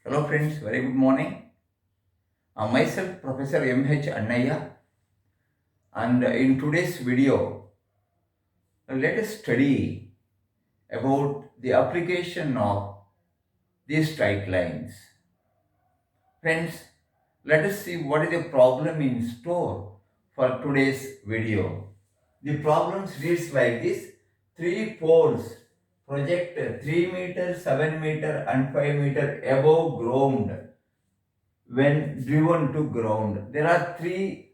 Hello friends, very good morning. Myself Professor M.H. Annaya, and in today's video, let us study about the application of these straight lines. Friends, let us see what is the problem in store for today's video. The problem reads like this: three poles project 3 meter, 7 meter, and 5 meter above ground when driven to ground. There are three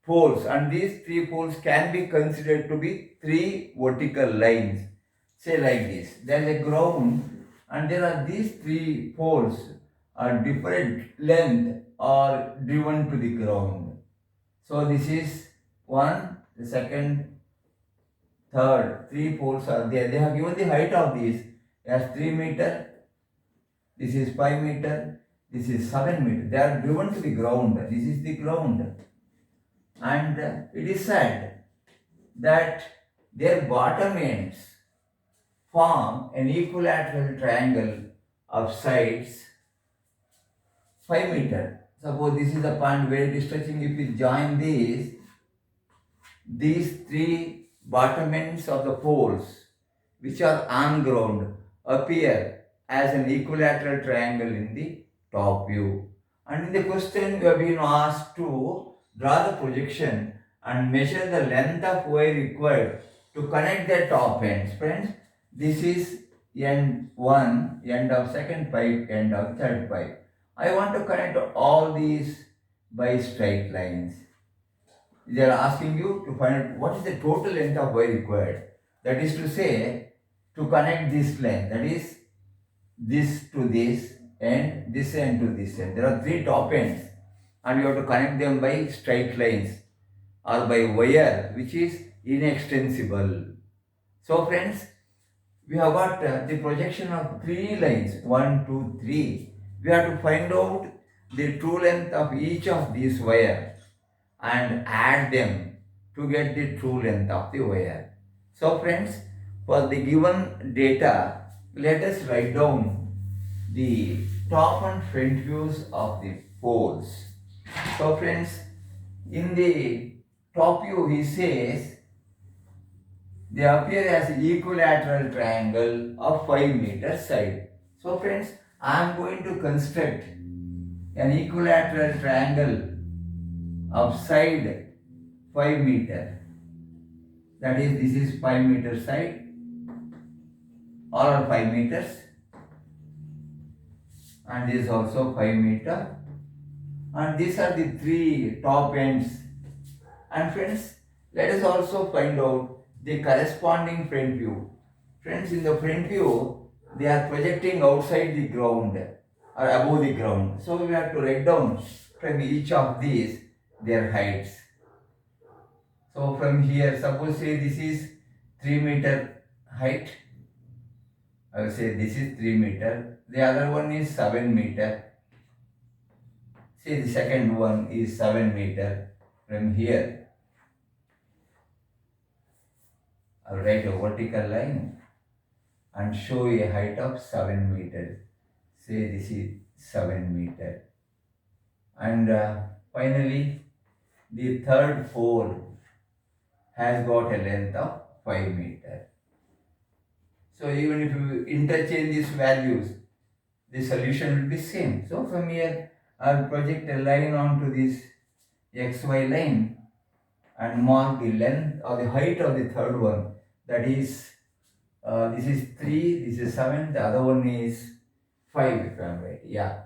poles, and these three poles can be considered to be three vertical lines. Say like this: there is a ground, and there are these three poles are different length are driven to the ground. So this is one, the second, third, three poles are there. They have given the height of these as 3 meter, this is 5 meter, this is 7 meter. They are driven to the ground. This is the ground. And it is said that their bottom ends form an equilateral triangle of sides 5 meter. Suppose this is the point where it is stretching. If we join these three bottom ends of the poles which are on ground appear as an equilateral triangle in the top view. And in the question we have been asked to draw the projection and measure the length of wire required to connect the top ends. Friends, this is end 1, end of second pipe, end of third pipe. I want to connect all these by straight lines. They are asking you to find out what is the total length of wire required. That is to say, to connect this length, that is this to this and this end to this end. There are three top ends, and you have to connect them by straight lines or by wire which is inextensible. So friends, we have got the projection of three lines, 1, 2, 3. We have to find out the true length of each of these wire and add them to get the true length of the wire. So friends, for the given data, let us write down the top and front views of the poles. So friends, in the top view he says they appear as equilateral triangle of 5 meter side. So friends, I am going to construct an equilateral triangle of side 5 meter. That is, this is 5 meter side, all are 5 meters, and this is also 5 meter, and these are the three top ends. And friends, let us also find out the corresponding front view. Friends, in the front view, they are projecting outside the ground or above the ground. So we have to write down from each of these their heights. So from here, suppose say this is 3 meter height. I will say this is 3 meter. The other one is 7 meter. Say the second one is 7 meter. From here, I will write a vertical line and show a height of 7 meter. Say this is 7 meter. And finally, the third pole has got a length of 5 meter. So even if you interchange these values, the solution will be same. So from here, I will project a line onto this xy line and mark the length or the height of the third one. That is, this is 3, this is 7, the other one is 5 if I am right. Yeah.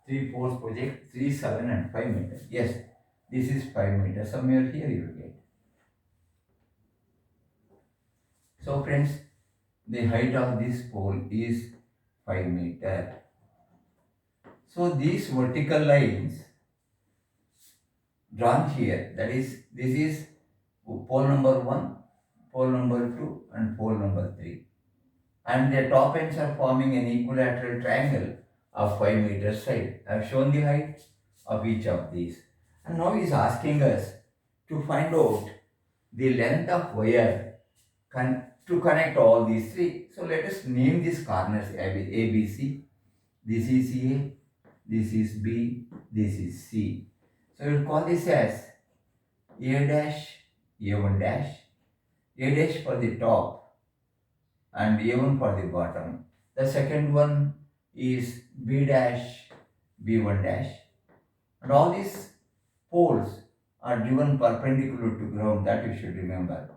3 poles project 3, 7 and 5 meters. Yes, this is 5 meters. Somewhere here you will get. So friends, the height of this pole is 5 meter. So these vertical lines drawn here, that is, this is pole number 1, pole number 2 and pole number 3. And their top ends are forming an equilateral triangle of 5 meters side. I have shown the height of each of these. And now he is asking us to find out the length of wire to connect all these three. So let us name these corners ABC. This is A, this is B, this is C. So we'll call this as A dash, A1 dash, A dash for the top and A1 for the bottom. The second one is B dash, B1 dash, and all these poles are driven perpendicular to ground, that you should remember.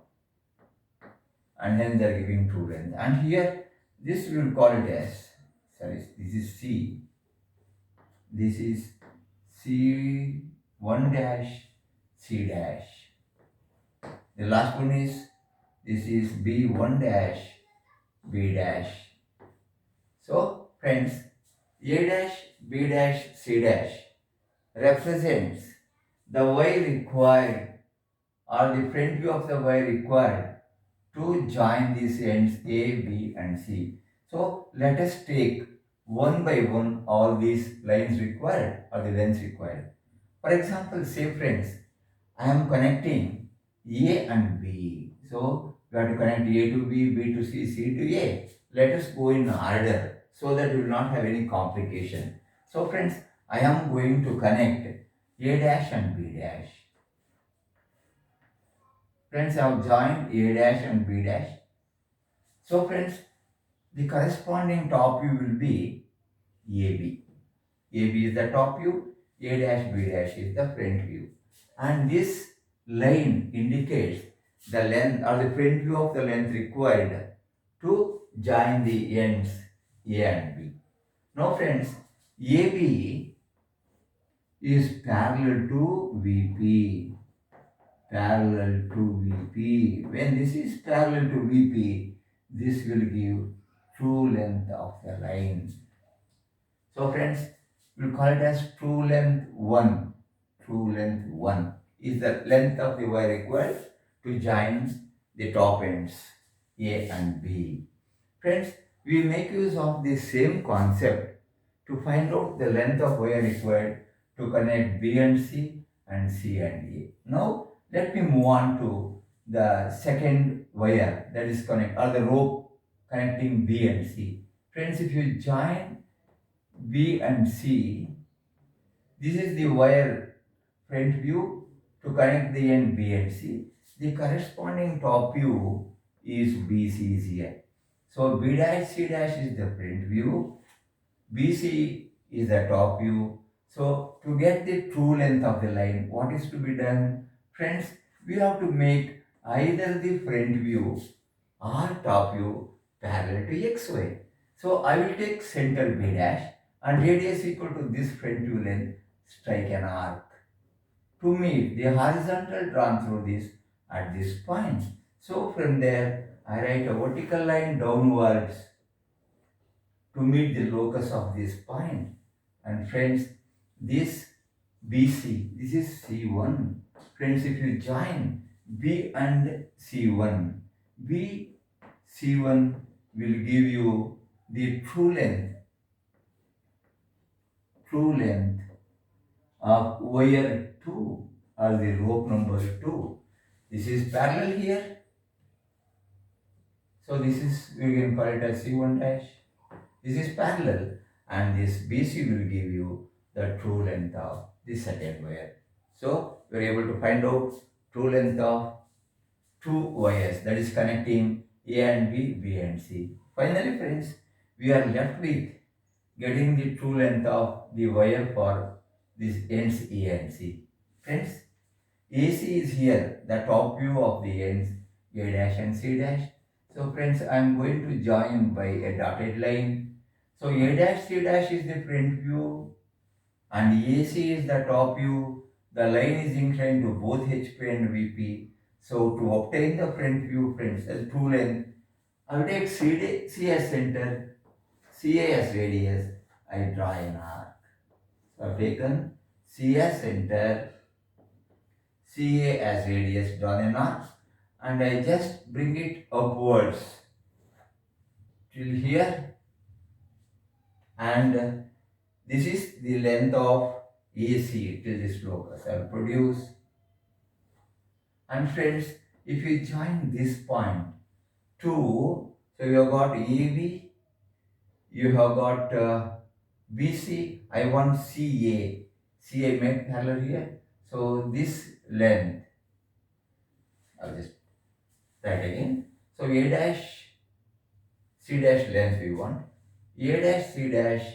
And then they are giving true length. And here, this we will call it as, sorry, this is C. This is C1 dash, C dash. The last one is, this is B1 dash, B dash. So, friends, A dash, B dash, C dash represents the Y required or the front view of the Y required to join these ends A, B and C. So let us take one by one all these lines required or the lengths required. For example, say friends, I am connecting A and B. So we have to connect A to B, B to C, C to A. Let us go in order so that we will not have any complication. So friends, I am going to connect A dash and B dash. Friends, I have joined A dash and B dash. So friends, the corresponding top view will be AB. AB is the top view, A dash B dash is the front view. And this line indicates the length or the front view of the length required to join the ends A and B. Now friends, AB is parallel to VP. Parallel to VP. When this is parallel to VP, this will give true length of the line. So friends, we'll call it as true length 1. True length 1 is the length of the wire required to join the top ends A and B. Friends, we make use of the same concept to find out the length of wire required to connect B and C and C and A. Now, let me move on to the second wire that is connect or the rope connecting B and C. Friends, if you join B and C, this is the wire front view to connect the end B and C. The corresponding top view is BC is here. So B dash C dash is the front view, BC is the top view. So to get the true length of the line, what is to be done? Friends, we have to make either the front view or top view parallel to XY. So I will take center B dash and radius equal to this front view length, strike an arc to meet the horizontal drawn through this at this point. So from there, I write a vertical line downwards to meet the locus of this point. And friends, this BC, this is C1. Friends, if you join B and C1, B C1 will give you the true length of wire 2 or the rope number 2. This is parallel here. So this is, we can call it as C1 dash. This is parallel and this BC will give you the true length of this second wire. So we are able to find out true length of two wires that is connecting A and B, B and C. Finally friends, we are left with getting the true length of the wire for these ends A and C. Friends, AC is here, the top view of the ends A dash and C dash. So friends, I am going to join by a dotted line. So A dash C dash is the front view and AC is the top view. The line is inclined to both HP and VP. So to obtain the front view, friends, as true length, I will take C as center, CA as radius. I draw an arc. So I have taken C as center, CA as radius, drawn an arc, and I just bring it upwards till here, and this is the length of AC till this locus. I will produce. And friends, if you join this point to, so you have got AB, you have got BC, I want CA. CA made parallel here. So this length, I'll just write again. So A dash, C dash length we want. A dash, C dash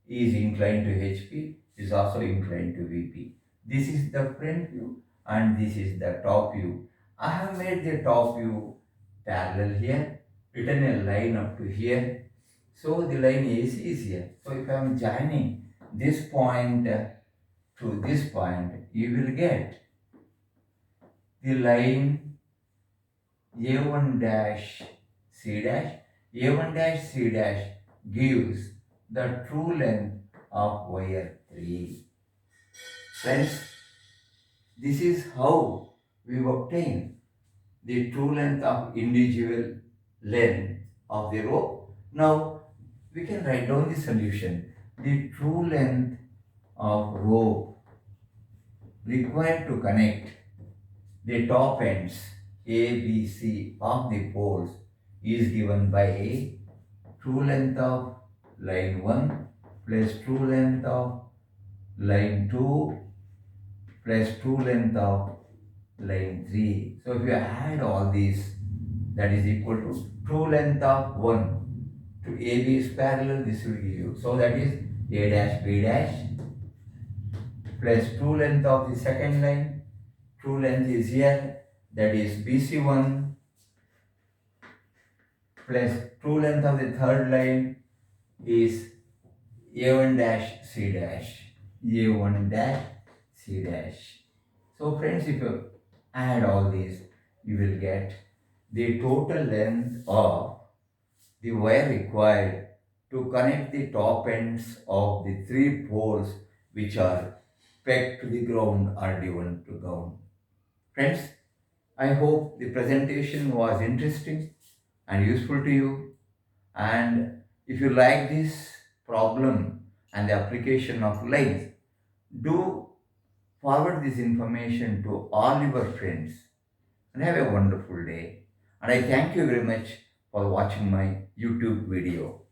is inclined to HP, is also inclined to VP. This is the front view and this is the top view. I have made the top view parallel here, written a line up to here. So the line AC is here. So if I am joining this point to this point, you will get the line A1 dash C dash. A1 dash C dash gives the true length of wire 3. Friends, this is how we obtain the true length of individual length of the rope. Now we can write down the solution. The true length of rope required to connect the top ends A, B, C of the poles is given by a true length of line 1 plus true length of line 2 plus true length of line 3. So if you add all these, that is equal to true length of 1 to AB is parallel, this will give you. So that is A dash B dash plus true length of the second line. True length is here, that is BC1 plus true length of the third line is A1 dash C dash. A1 dash C dash. So friends, if you add all these, you will get the total length of the wire required to connect the top ends of the 3 poles which are pegged to the ground or driven to ground. Friends, I hope the presentation was interesting and useful to you. And if you like this problem and the application of lines, do forward this information to all your friends and have a wonderful day. And I thank you very much for watching my YouTube video.